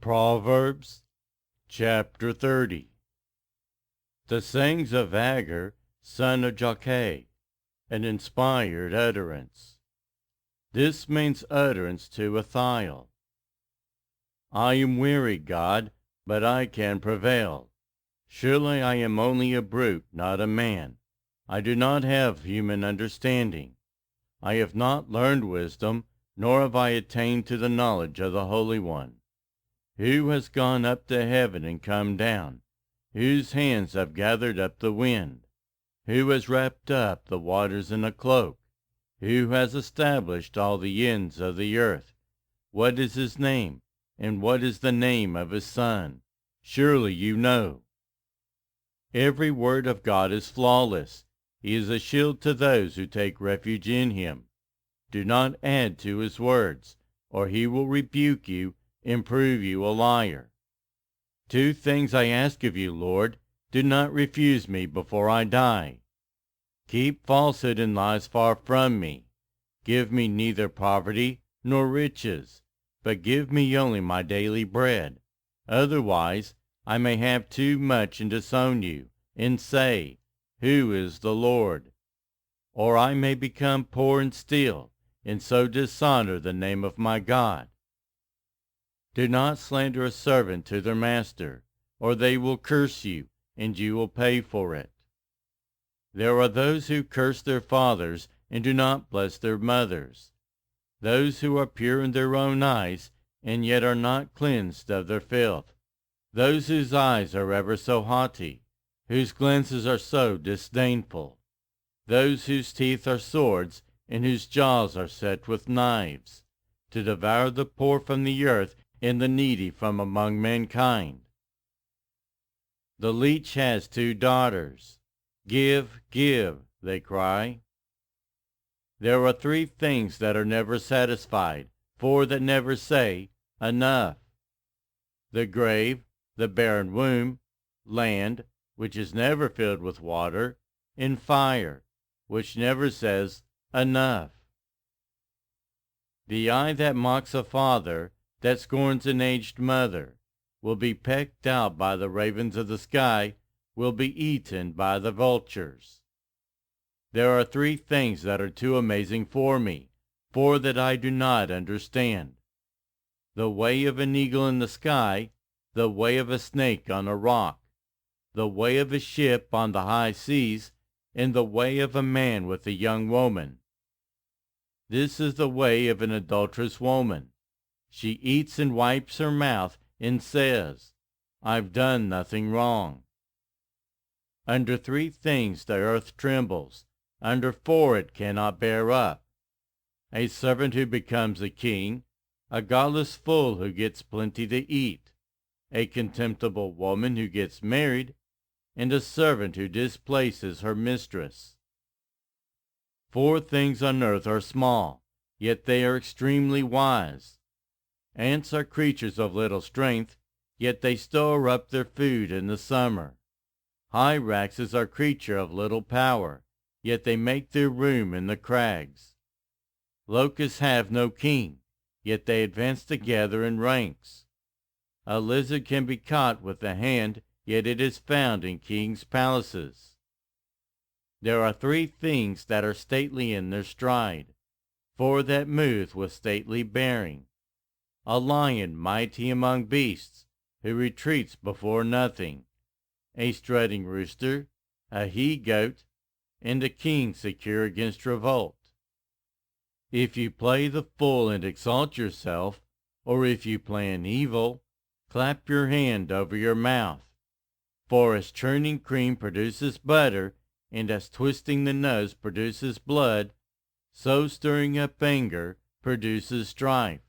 Proverbs chapter 30. The sayings of Agur, son of Jakeh, an inspired utterance. This means utterance to Athiel. I am weary, God, but I can prevail. Surely I am only a brute, not a man. I do not have human understanding. I have not learned wisdom, nor have I attained to the knowledge of the Holy One. Who has gone up to heaven and come down? Whose hands have gathered up the wind? Who has wrapped up the waters in a cloak? Who has established all the ends of the earth? What is his name, and what is the name of his son? Surely you know. Every word of God is flawless. He is a shield to those who take refuge in him. Do not add to his words, or he will rebuke you and prove you a liar. 2 things I ask of you, Lord. Do not refuse me before I die. Keep falsehood and lies far from me. Give me neither poverty nor riches, but give me only my daily bread. Otherwise I may have too much and disown you, and say, Who is the Lord? Or I may become poor and steal, and so dishonor the name of my God. Do not slander a servant to their master, or they will curse you, and you will pay for it. There are those who curse their fathers and do not bless their mothers, those who are pure in their own eyes and yet are not cleansed of their filth, those whose eyes are ever so haughty, whose glances are so disdainful, those whose teeth are swords and whose jaws are set with knives, to devour the poor from the earth and the needy from among mankind. The leech has 2 daughters. Give, give, they cry. There are 3 things that are never satisfied, 4 that never say, Enough. The grave, the barren womb, land, which is never filled with water, and fire, which never says, Enough. The eye that mocks a father, that scorns an aged mother, will be pecked out by the ravens of the sky, will be eaten by the vultures. There are 3 things that are too amazing for me, 4 that I do not understand. The way of an eagle in the sky, the way of a snake on a rock, the way of a ship on the high seas, and the way of a man with a young woman. This is the way of an adulterous woman. She eats and wipes her mouth and says, I've done nothing wrong. Under 3 things the earth trembles, under 4 it cannot bear up. A servant who becomes a king, a godless fool who gets plenty to eat, a contemptible woman who gets married, and a servant who displaces her mistress. 4 things on earth are small, yet they are extremely wise. Ants are creatures of little strength, yet they store up their food in the summer. Hyraxes are creatures of little power, yet they make their room in the crags. Locusts have no king, yet they advance together in ranks. A lizard can be caught with the hand, yet it is found in kings' palaces. There are 3 things that are stately in their stride, 4 that move with stately bearing. A lion mighty among beasts, who retreats before nothing, a strutting rooster, a he-goat, and a king secure against revolt. If you play the fool and exalt yourself, or if you plan evil, clap your hand over your mouth. For as churning cream produces butter, and as twisting the nose produces blood, so stirring up anger produces strife.